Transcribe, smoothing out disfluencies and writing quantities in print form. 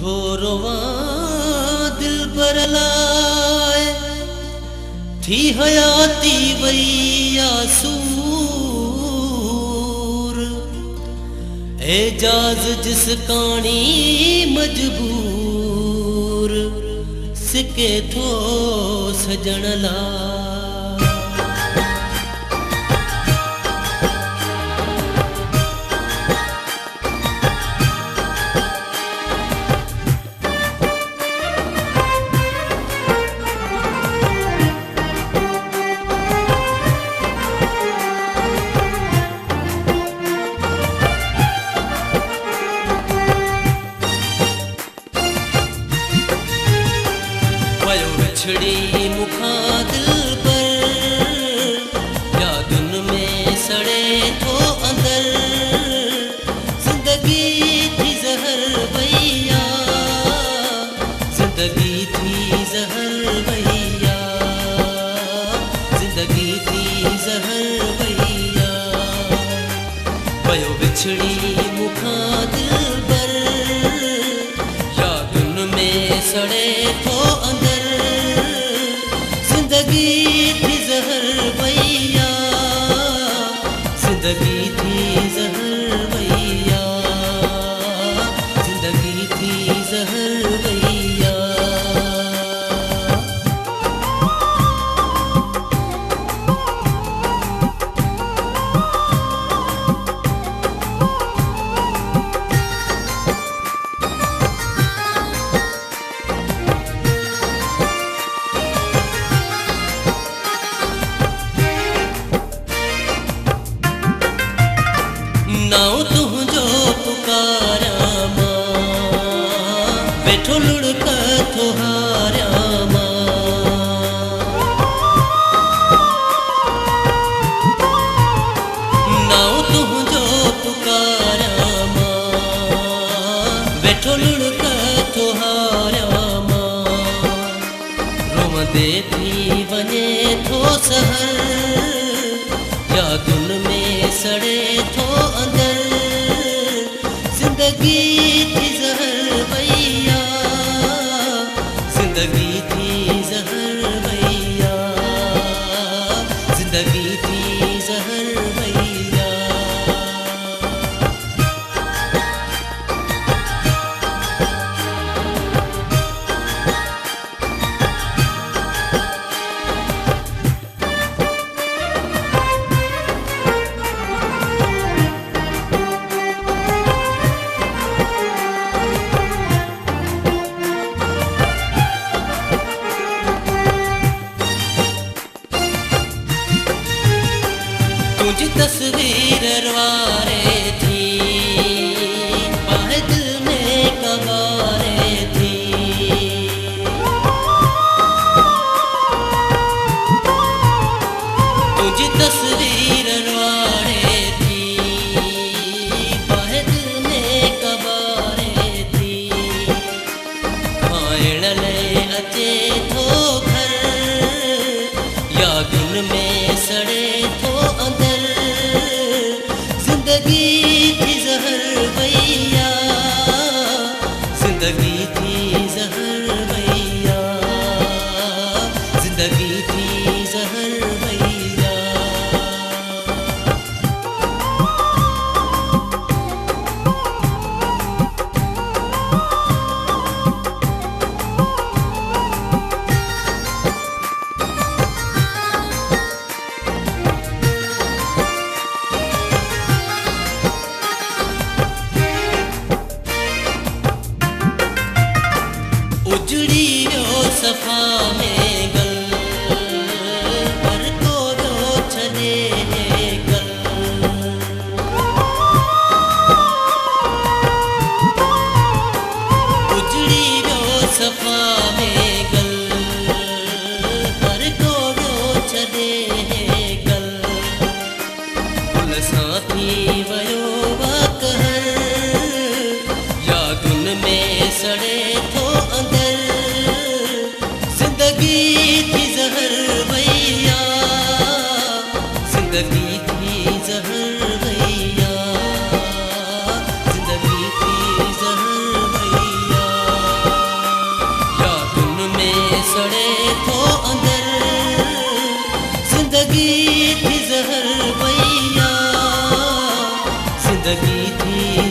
छोरोवा दिल पर लाए थी हयाती वैया सूर एजाज जिस कानी मजबूर सिके थो सजण ला बिछड़ी मुखा दिल पर यादुन में सड़े तो अंदर जिंदगी थी जहर भैया जिंदगी थी जहर भैया जिंदगी थी जहर भैया भयो बिछड़ी मुखा दिल पर यादुन में सड़े तो अंदर जिंदगी थी जहर भैया जिंदगी थी जहर भैया जिंदगी थी जहर भैया नाउ तुझो पुकारा मां बैठो लुढ़क थोहारा मां नाउ तुझो पुकारा मां बैठो लुढ़क थोहारा मां रोमदे थी वने थो सहर यादुन में सड़े थो अंदर जिंदगी थी जहर भैया जिंदगी थी जहर भैया जिंदगी थी जहर भैया जिंदगी थी